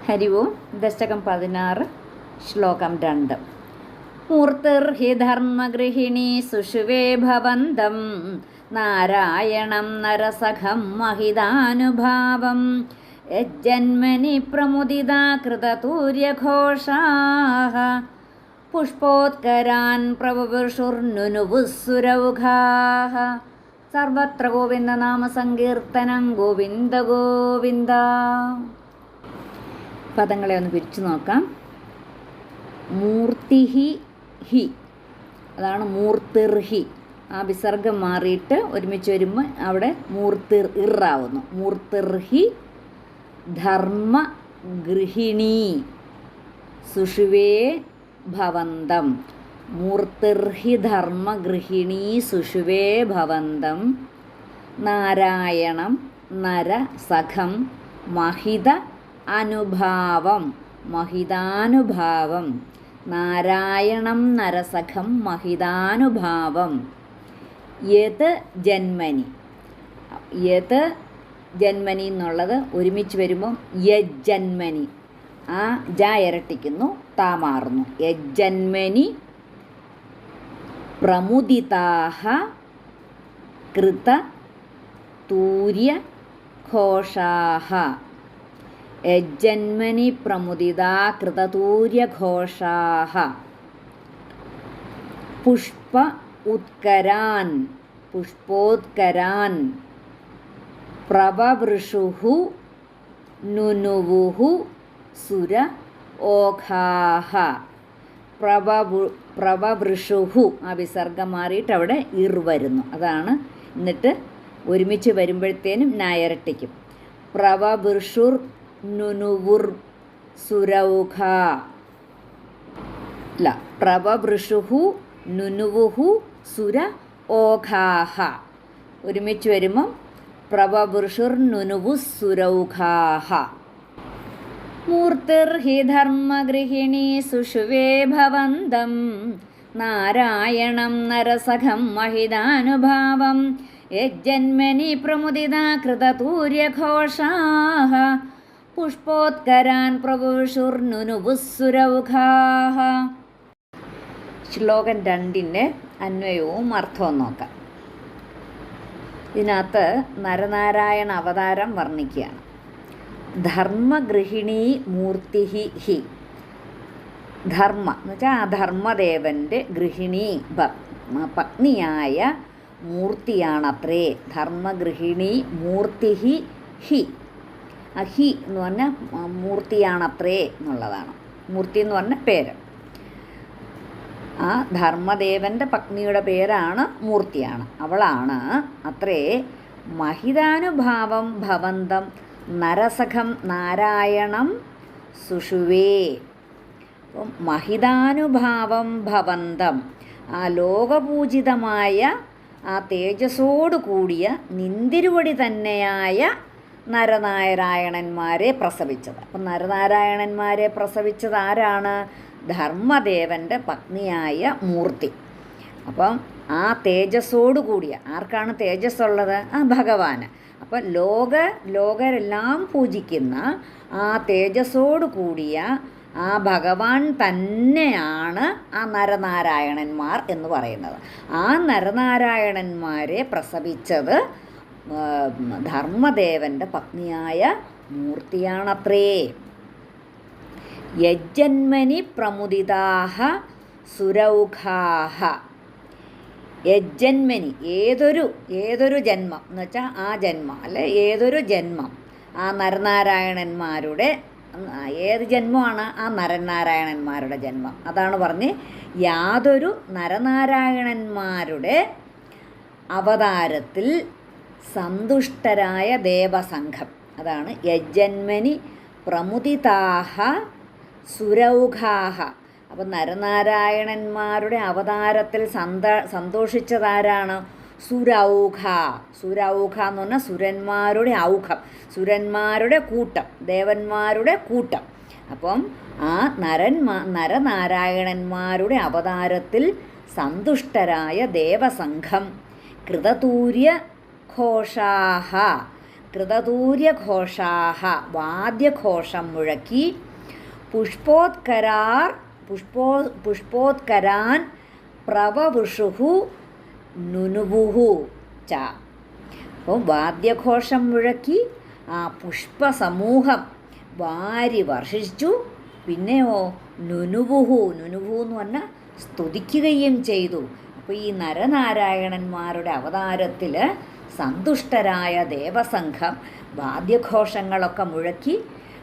ഹരി ഓം. ദശകം 16 ശ്ലോകം 2. മൂർത്തിർഹി ധർമ്മഗൃഹിണീ സുഷുവേ ഭവന്തം നാരായണം നരസഖം മഹിതാനുഭാവം യജ്ജന്മനി പ്രമുദിതാ കൃതതൂര്യഘോഷാഃ പുഷ്പോത്കരാൻ പ്രവവിഷുർനുനുവുസ്സുരൗഘാഃ. സർവത്ര ഗോവിന്ദനാമസങ്കീർത്തനം. ഗോവിന്ദ ഗോവിന്ദ. പദങ്ങളെ ഒന്ന് പിരിച്ചു നോക്കാം. മൂർത്തിഹി ഹി, അതാണ് മൂർത്തിർഹി. ആ വിസർഗം മാറിയിട്ട് ഒരുമിച്ച് വരുമ്പോൾ അവിടെ മൂർത്തിർ ഇറാവുന്നു. മൂർത്തിർഹി ധർമ്മ ഗൃഹിണീ സുഷുവേ ഭവന്തം. മൂർത്തിർഹി ധർമ്മ ഗൃഹിണീ സുഷുവേ ഭവന്തം നാരായണം നരസഖം മഹിത അനുഭാവം. മഹിതാനുഭാവം. നാരായണം നരസഖം മഹിതാനുഭാവം. യത് ജന്മനി. യത് ജന്മനി എന്നുള്ളത് ഒരുമിച്ച് വരുമ്പം യജ്ജന്മനി. ആ ജ ഇരട്ടിക്കുന്നു, താ മാറുന്നു. യജ്ജന്മനി പ്രമുദിതാഃ കൃത തൂര്യ ഘോഷാഃ. യജ്ജന്മനി പ്രമുദിതാ കൃതതൂര്യഘോഷാഃ. പുഷ്പ ഉത്കരാൻ. പുഷ്പോത്കരാൻ. പ്രവവൃഷുഃ നുനുവുഃ സുര ഓഘാഃ. പ്രവവൃഷുഃ ആ വിസർഗം മാറിയിട്ട് അവിടെ ഇർ വരുന്നു. അതാണ്. എന്നിട്ട് ഒരുമിച്ച് വരുമ്പോഴത്തേനും നായരട്ടിക്കും. പ്രവവൃഷുർ നുനുവുർ സുരൗഘ. അല്ല, പ്രവവൃഷുഹു നുനുവുഹു സുര ഓഘാഹ. ഒരുമിച്ച് വരുമ്പം പ്രവവൃഷുർ നുനുവു സുരൗഘാഹ. മൂർത്തിർഹി ധർമ്മഗൃഹിണീ സുഷുവേ ഭവന്തം നാരായണം നരസഖം മഹിതാനുഭാവം യജ്ജന്മനി പ്രമുദിതാ കൃതതൂര്യഘോഷാഃ പുഷ്പോത്കരാൻ പ്രവവിഷുർനുനുവുസ്സുരൗഘാഃ. ശ്ലോകം 2 അന്വയവും അർത്ഥവും നോക്കാം. ഇതിനകത്ത് നരനാരായണ അവതാരം വർണ്ണിക്കുകയാണ്. ധർമ്മഗൃഹിണീ മൂർത്തിഹി ഹി. ധർമ്മ എന്ന് വെച്ചാൽ ആ ധർമ്മദേവൻ്റെ ഗൃഹിണി പത്നിയായ മൂർത്തിയാണത്രേ. ധർമ്മഗൃഹിണി മൂർത്തിഹി ഹി. ഹി എന്ന് പറഞ്ഞാൽ മൂർത്തിയാണത്രേ എന്നുള്ളതാണ്. മൂർത്തി എന്ന് പറഞ്ഞ പേര്. ആ ധർമ്മദേവൻ്റെ പത്നിയുടെ പേരാണ് മൂർത്തിയാണ്. അവളാണ് അത്രേ മഹിതാനുഭാവം ഭവന്തം നരസഖം നാരായണം സുഷുവേ. അപ്പം മഹിതാനുഭാവം ഭവന്തം, ആ ലോകപൂജിതമായ ആ തേജസ്സോടു കൂടിയ നിന്തിരുവടി തന്നെയായ നരനാരായണന്മാരെ പ്രസവിച്ചത്. അപ്പം നരനാരായണന്മാരെ പ്രസവിച്ചത് ആരാണ്? ധർമ്മദേവൻ്റെ പത്നിയായ മൂർത്തി. അപ്പം ആ തേജസ്സോടു കൂടിയ, ആർക്കാണ് തേജസ്സുള്ളത്? ആ ഭഗവാന്. അപ്പം ലോകരെല്ലാം പൂജിക്കുന്ന ആ തേജസ്സോടു കൂടിയ ആ ഭഗവാൻ തന്നെയാണ് ആ നരനാരായണന്മാർ എന്ന് പറയുന്നത്. ആ നരനാരായണന്മാരെ പ്രസവിച്ചത് ധർമ്മദേവൻ്റെ പത്നിയായ മൂർത്തിയാണത്രേ. യജ്ജന്മനി പ്രമുദിതാഃ സുരൗഘാഃ. യജ്ജന്മനി ഏതൊരു ജന്മം എന്ന് വെച്ചാൽ ആ ജന്മം, അല്ലെ ഏതൊരു ജന്മം ആ നരനാരായണന്മാരുടെ ഏത് ജന്മമാണ്? ആ നരനാരായണന്മാരുടെ ജന്മം. അതാണ് പറഞ്ഞ് യാതൊരു നരനാരായണന്മാരുടെ അവതാരത്തിൽ സന്തുഷ്ടരായ ദേവസംഘം. അതാണ് യജ്ജന്മനി പ്രമുദിതാഃ സുരൗഘാഃ. അപ്പം നരനാരായണന്മാരുടെ അവതാരത്തിൽ സന്തോഷിച്ചതാരാണ്? സുരൗഘ. സുരൗഘ എന്ന് പറഞ്ഞാൽ സുരന്മാരുടെ ഔഘം, സുരന്മാരുടെ കൂട്ടം, ദേവന്മാരുടെ കൂട്ടം. അപ്പം ആ നരനാരായണന്മാരുടെ അവതാരത്തിൽ സന്തുഷ്ടരായ ദേവസംഘം കൃതതൂര്യ ഘോഷാഃ. കൃതതൂര്യഘോഷാഹ വാദ്യഘോഷം മുഴക്കി പുഷ്പോത്കരാൻ പ്രവവുഷുഹു നുനുവുഹു ച. അപ്പോൾ വാദ്യഘോഷം മുഴക്കി ആ പുഷ്പസമൂഹം വാരി വർഷിച്ചു. പിന്നെയോ നുനുവുഹു എന്ന് പറഞ്ഞാൽ സ്തുതിക്കുകയും ചെയ്തു. അപ്പോൾ ഈ നരനാരായണന്മാരുടെ അവതാരത്തിൽ സന്തുഷ്ടരായ ദേവസംഘം വാദ്യഘോഷങ്ങളൊക്കെ മുഴക്കി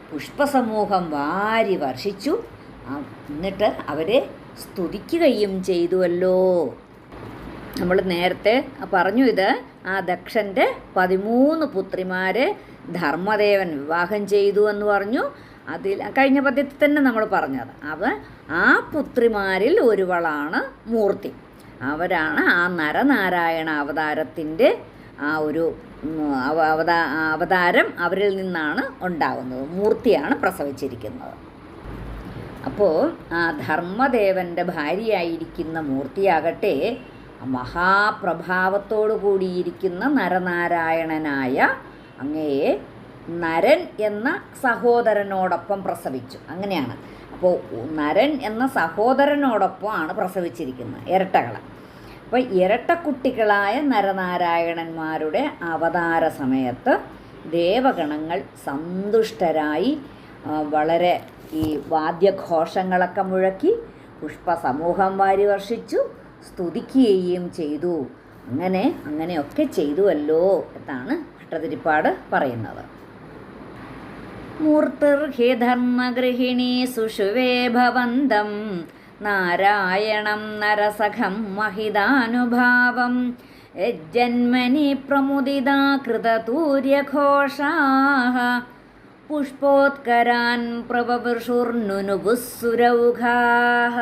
പുഷ്പസമൂഹം വാരി വർഷിച്ചു. എന്നിട്ട് അവരെ സ്തുതിക്കുകയും ചെയ്തുവല്ലോ. നമ്മൾ നേരത്തെ പറഞ്ഞു, ഇത് ആ ദക്ഷൻ്റെ 13 പുത്രിമാരെ ധർമ്മദേവൻ വിവാഹം ചെയ്തു എന്ന് പറഞ്ഞു. അതിൽ കഴിഞ്ഞ പദ്യത്തിൽ തന്നെ നമ്മൾ പറഞ്ഞത് ആ പുത്രിമാരിൽ ഒരുവളാണ് മൂർത്തി. അവരാണ് ആ നരനാരായണ അവതാരത്തിൻ്റെ ആ ഒരു അവതാരം അവരിൽ നിന്നാണ് ഉണ്ടാകുന്നത്. മൂർത്തിയാണ് പ്രസവിച്ചിരിക്കുന്നത്. അപ്പോൾ ആ ധർമ്മദേവൻ്റെ ഭാര്യയായിരിക്കുന്ന മൂർത്തിയാകട്ടെ മഹാപ്രഭാവത്തോടു കൂടിയിരിക്കുന്ന നരനാരായണനായ അങ്ങയെ നരൻ എന്ന സഹോദരനോടൊപ്പം പ്രസവിച്ചു. അങ്ങനെയാണ്. അപ്പോൾ നരൻ എന്ന സഹോദരനോടൊപ്പമാണ് പ്രസവിച്ചിരിക്കുന്നത്, ഇരട്ടകളെ. അപ്പോൾ ഇരട്ടക്കുട്ടികളായ നരനാരായണന്മാരുടെ അവതാര സമയത്ത് ദേവഗണങ്ങൾ സന്തുഷ്ടരായി വളരെ ഈ വാദ്യഘോഷങ്ങളൊക്കെ മുഴക്കി പുഷ്പസമൂഹം വാരി വർഷിച്ചു, സ്തുതിക്കുകയും ചെയ്തു. അങ്ങനെയൊക്കെ ചെയ്തുവല്ലോ എന്നാണ് ഭട്ടതിരിപ്പാട് പറയുന്നത്. മൂർത്തിർഹി ധർമ്മഗൃഹിണീ സുഷുവേ ഭവന്തം നാരായണം നരസഖം മഹിതാനുഭാവം യജ്ജന്മനി പ്രമുദിതാ കൃതതൂര്യഘോഷാഃ പുഷ്പോത്കരാൻ പ്രവവൃഷുർനുനുപുസ്സുരൗഘാഃ.